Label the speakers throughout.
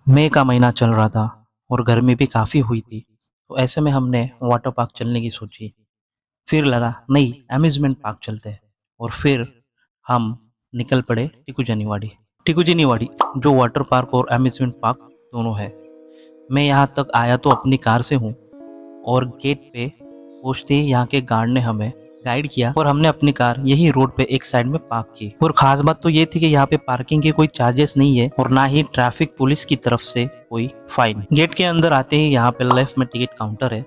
Speaker 1: मई का महीना चल रहा था और गर्मी भी काफ़ी हुई थी। तो ऐसे में हमने वाटर पार्क चलने की सोची। फिर लगा नहीं, अम्यूज़मेंट पार्क चलते हैं। और फिर हम निकल पड़े टिकुजनीवाड़ी। टिकुजनीवाड़ी जो वाटर पार्क और अम्यूज़मेंट पार्क दोनों है। मैं यहाँ तक आया तो अपनी कार से हूँ और गेट पे पहुंचते ही यहाँ के गार्ड ने हमें गाइड किया और हमने अपनी कार यही रोड पे एक साइड में पार्क की। और खास बात तो ये थी कि यहाँ पे पार्किंग के कोई चार्जेस नहीं है और ना ही ट्रैफिक पुलिस की तरफ से कोई फाइन। गेट के अंदर आते ही यहाँ पे लेफ्ट में टिकट काउंटर है।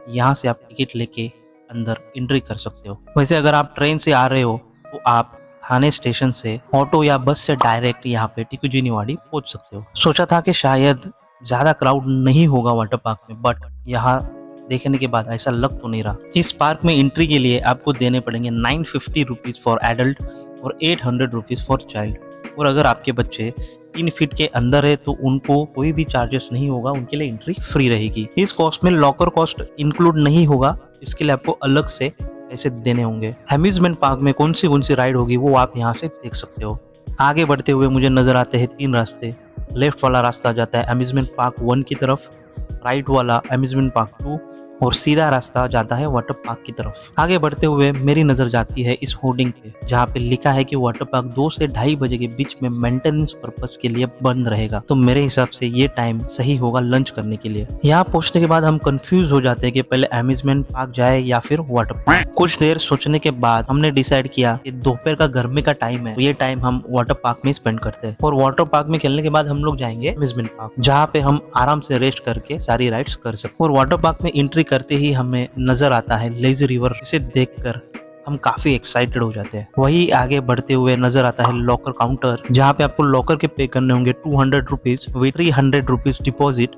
Speaker 1: यहाँ से आप टिकट लेके अंदर एंट्री कर सकते हो। वैसे अगर आप ट्रेन से आ रहे हो तो आप थाने स्टेशन से ऑटो या बस से डायरेक्ट यहाँ पे टिकुजीनीवाड़ी पहुंच सकते हो। सोचा था कि शायद ज्यादा क्राउड नहीं होगा वाटर पार्क में, बट यहाँ देखने के बाद ऐसा लग तो नहीं रहा। इस पार्क में एंट्री के लिए आपको देने पड़ेंगे 950 रुपीज फॉर एडल्ट और 800 रुपीज फॉर चाइल्ड। और अगर आपके बच्चे 3 फीट के अंदर है तो उनको कोई भी चार्जेस नहीं होगा, उनके लिए एंट्री फ्री रहेगी। इस कॉस्ट में लॉकर कॉस्ट इंक्लूड नहीं होगा, इसके लिए आपको अलग से पैसे देने होंगे। अम्यूजमेंट पार्क में कौन सी राइड होगी वो आप यहाँ से देख सकते हो। आगे बढ़ते हुए मुझे नजर आते हैं 3 रास्ते। लेफ्ट वाला रास्ता जाता है अम्यूजमेंट पार्क 1 की तरफ, राइट वाला अम्यूजमेंट पार्क 2 और सीधा रास्ता जाता है वाटर पार्क की तरफ। आगे बढ़ते हुए मेरी नजर जाती है इस होर्डिंग पे जहाँ पे लिखा है कि वाटर पार्क 2 से 2:30 बजे के बीच में मेंटेनेंस पर्पस के लिए बंद रहेगा। तो मेरे हिसाब से ये टाइम सही होगा लंच करने के लिए। यहाँ पहुंचने के बाद हम कंफ्यूज हो जाते हैं कि पहले अम्यूजमेंट पार्क जाए या फिर वाटर पार्क। कुछ देर सोचने के बाद हमने डिसाइड किया कि दोपहर का गर्मी का टाइम है तो ये टाइम हम वाटर पार्क में स्पेंड करते हैं। और वाटर पार्क में खेलने के बाद हम लोग जाएंगे अम्यूजमेंट पार्क जहाँ पे हम आराम से रेस्ट करके सारी राइड्स कर सकते। और वाटर पार्क में एंट्री करते ही हमें नजर आता है लेजी रिवर। इसे देखकर हम काफी एक्साइटेड हो जाते हैं। वही आगे बढ़ते हुए नजर आता है लॉकर काउंटर जहाँ पे आपको लॉकर के पे करने होंगे 200 रुपीज विद 300 रुपीज डिपॉजिट।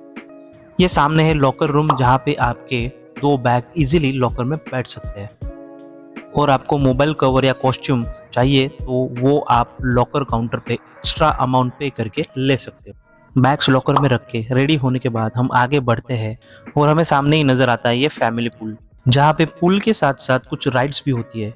Speaker 1: ये सामने है लॉकर रूम जहाँ पे आपके 2 बैग इजीली लॉकर में बैठ सकते हैं। और आपको मोबाइल कवर या कॉस्ट्यूम चाहिए तो वो आप लॉकर काउंटर पे एक्स्ट्रा अमाउंट पे करके ले सकते हो। बैग्स लॉकर में रख के रेडी होने के बाद हम आगे बढ़ते हैं और हमें सामने ही नजर आता है ये फैमिली पूल जहाँ पे पूल के साथ साथ कुछ राइड्स भी होती है।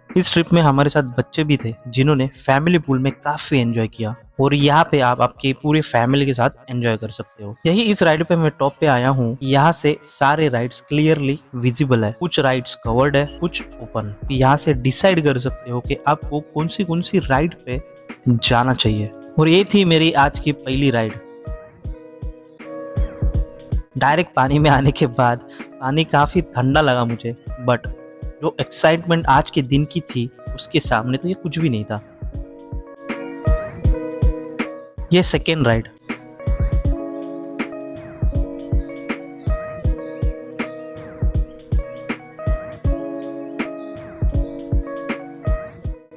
Speaker 1: इस ट्रिप में हमारे साथ बच्चे भी थे जिन्होंने फैमिली पूल में काफी एंजॉय किया और यहाँ पे आप आपकी पूरी फैमिली के साथ एंजॉय कर सकते हो। यही इस राइड पे मैं टॉप पे आया हूँ। यहाँ से सारे राइड्स क्लियरली विजिबल है। कुछ राइड्स कवर्ड है, कुछ ओपन। यहाँ से डिसाइड कर सकते हो कि आपको कौन सी राइड पे जाना चाहिए। और ये थी मेरी आज की पहली राइड। डायरेक्ट पानी में आने के बाद पानी काफी ठंडा लगा मुझे, बट जो एक्साइटमेंट आज के दिन की थी उसके सामने तो ये कुछ भी नहीं था। ये सेकेंड राइड।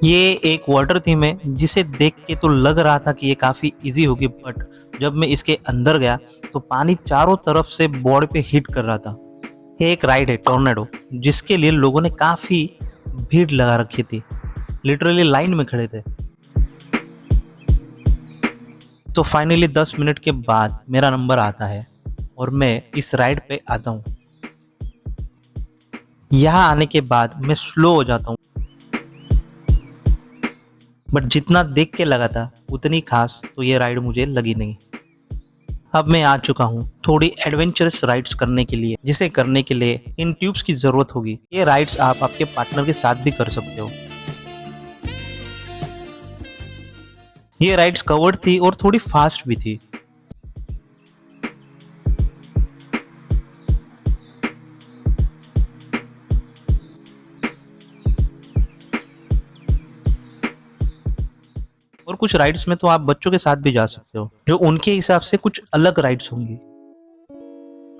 Speaker 1: ये एक वाटर थीम है जिसे देख के तो लग रहा था कि ये काफी इजी होगी, बट जब मैं इसके अंदर गया तो पानी चारों तरफ से बॉडी पे हिट कर रहा था। ये एक राइड है टोर्नेडो जिसके लिए लोगों ने काफी भीड़ लगा रखी थी, लिटरली लाइन में खड़े थे। तो फाइनली 10 मिनट के बाद मेरा नंबर आता है और मैं इस राइड पे आता हूँ। यहाँ आने के बाद मैं स्लो हो जाता हूँ, बट जितना देख के लगा था उतनी खास तो ये राइड मुझे लगी नहीं। अब मैं आ चुका हूँ थोड़ी एडवेंचरस राइड्स करने के लिए, जिसे करने के लिए इन ट्यूब्स की जरूरत होगी। ये राइड्स आप आपके पार्टनर के साथ भी कर सकते हो। ये राइड्स कवर्ड थी और थोड़ी फास्ट भी थी। और कुछ राइड्स में तो आप बच्चों के साथ भी जा सकते हो, जो उनके हिसाब से कुछ अलग राइड्स होंगी।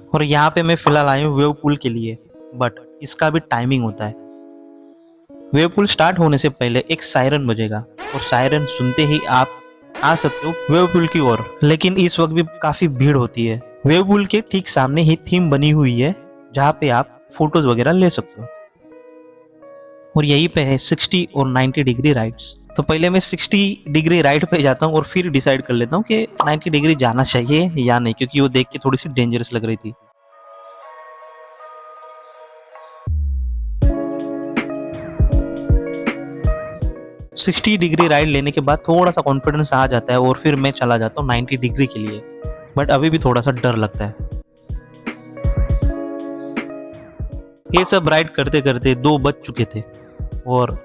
Speaker 1: और यहाँ पे मैं फिलहाल आया हूँ वेव पूल के लिए, बट इसका भी टाइमिंग होता है। वेव पूल स्टार्ट होने से पहले एक सायरन बजेगा और सायरन सुनते ही आप आ सकते हो वेव पूल की ओर। लेकिन इस वक्त भी काफी भीड़ होती है। वेव पूल के ठीक सामने ही थीम बनी हुई है जहाँ पे आप फोटोज वगैरह ले सकते हो। और यहीं पे है 60 और 90 डिग्री राइड्स। तो पहले मैं 60 डिग्री राइड पे जाता हूँ और फिर डिसाइड कर लेता हूँ कि 90 डिग्री जाना चाहिए या नहीं, क्योंकि वो देख के थोड़ी सी डेंजरस लग रही थी। 60 डिग्री राइड लेने के बाद थोड़ा सा कॉन्फिडेंस आ जाता है और फिर मैं चला जाता हूँ 90 डिग्री के लिए, बट अभी भी थोड़ा सा डर लगता है। ये सब राइड करते करते 2 बज चुके थे और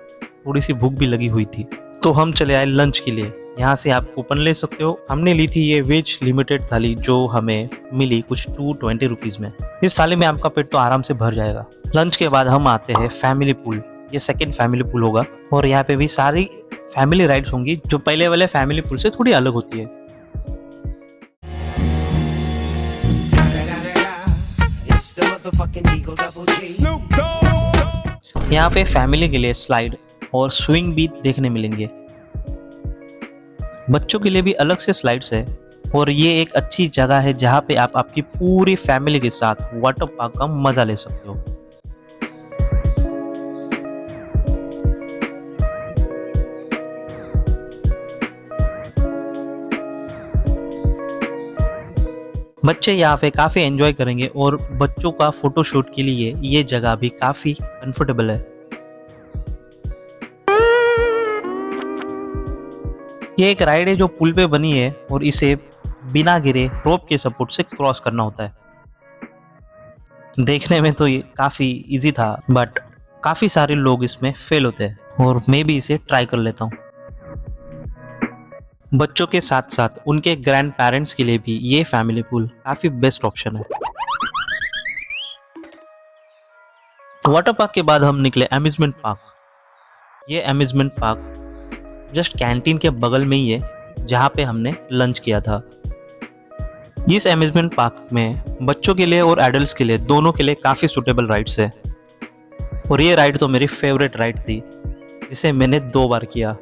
Speaker 1: थोड़ी सी भूख भी लगी हुई थी, तो हम चले आए लंच के लिए। यहाँ से आप कूपन ले सकते हो। हमने ली थी ये वेज लिमिटेड थाली, जो हमें मिली कुछ 220 रुपीज़ में। इस थाली में आपका पेट तो आराम से भर जाएगा। लंच के बाद हम आते हैं फैमिली पूल। ये सेकंड फैमिली पूल होगा और यहाँ पे भी सारी फैमिली राइड्स होंगी, जो पहले वाले फैमिली पूल से थोड़ी अलग होती है। यहाँ पे फैमिली के लिए स्लाइड और स्विंग भी देखने मिलेंगे। बच्चों के लिए भी अलग से स्लाइड्स है और ये एक अच्छी जगह है जहाँ पे आप आपकी पूरी फैमिली के साथ वाटर पार्क का मजा ले सकते हो। बच्चे यहाँ पे काफी एंजॉय करेंगे और बच्चों का फोटोशूट के लिए ये जगह भी काफी कंफर्टेबल है। ये एक राइड है जो पुल पे बनी है और इसे बिना गिरे रोप के सपोर्ट से क्रॉस करना होता है। देखने में तो ये काफी इजी था, बट काफी सारे लोग इसमें फेल होते हैं और मैं भी इसे ट्राई कर लेता हूँ। बच्चों के साथ साथ उनके ग्रैंड पेरेंट्स के लिए भी ये फैमिली पूल काफी बेस्ट ऑप्शन है। वाटर पार्क के बाद हम निकले अम्यूजमेंट पार्क। ये अम्यूजमेंट पार्क जस्ट कैंटीन के बगल में ही है जहाँ पे हमने लंच किया था। इस अम्यूजमेंट पार्क में बच्चों के लिए और एडल्ट्स के लिए दोनों के लिए काफ़ी सूटेबल राइड्स है और ये राइड तो मेरी फेवरेट राइड थी, जिसे मैंने 2 बार किया।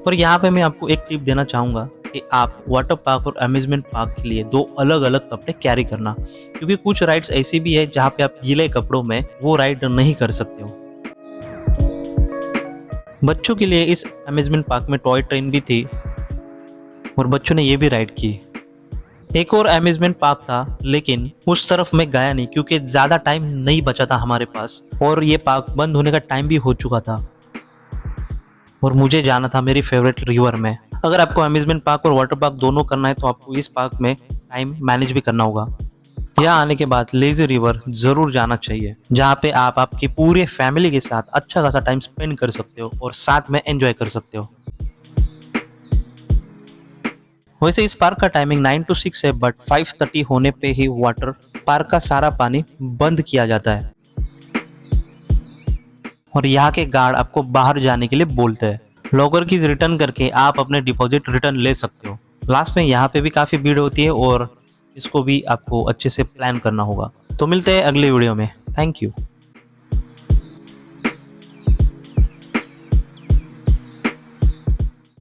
Speaker 1: और यहाँ पे मैं आपको एक टिप देना चाहूँगा कि आप वाटर पार्क और अम्यूजमेंट पार्क के लिए 2 अलग अलग कपड़े कैरी करना, क्योंकि कुछ राइड्स ऐसी भी है जहाँ पे आप गीले कपड़ों में वो राइड नहीं कर सकते हो। बच्चों के लिए इस अम्यूजमेंट पार्क में टॉय ट्रेन भी थी और बच्चों ने ये भी राइड की। एक और अम्यूजमेंट पार्क था, लेकिन उस तरफ मैं गया नहीं क्योंकि ज़्यादा टाइम नहीं बचा था हमारे पास और ये पार्क बंद होने का टाइम भी हो चुका था और मुझे जाना था मेरी फेवरेट रिवर में। अगर आपको अम्यूजमेंट पार्क और वाटर पार्क दोनों करना है तो आपको इस पार्क में टाइम मैनेज भी करना होगा। यहाँ आने के बाद लेज़ी रिवर ज़रूर जाना चाहिए, जहाँ पे आप आपकी पूरे फैमिली के साथ अच्छा खासा टाइम स्पेंड कर सकते हो और साथ में एंजॉय कर सकते हो। वैसे इस पार्क का टाइमिंग 9 to 6 है, बट 5:30 होने पे ही वाटर पार्क का सारा पानी बंद किया जाता है और यहाँ के गार्ड आपको बाहर जाने के लिए बोलते हैं। लॉकर कीज रिटर्न करके आप अपने डिपॉजिट रिटर्न ले सकते हो। लास्ट में यहाँ पे भी काफ़ी भीड़ होती है और इसको भी आपको अच्छे से प्लान करना होगा। तो मिलते हैं अगले वीडियो में। Thank you.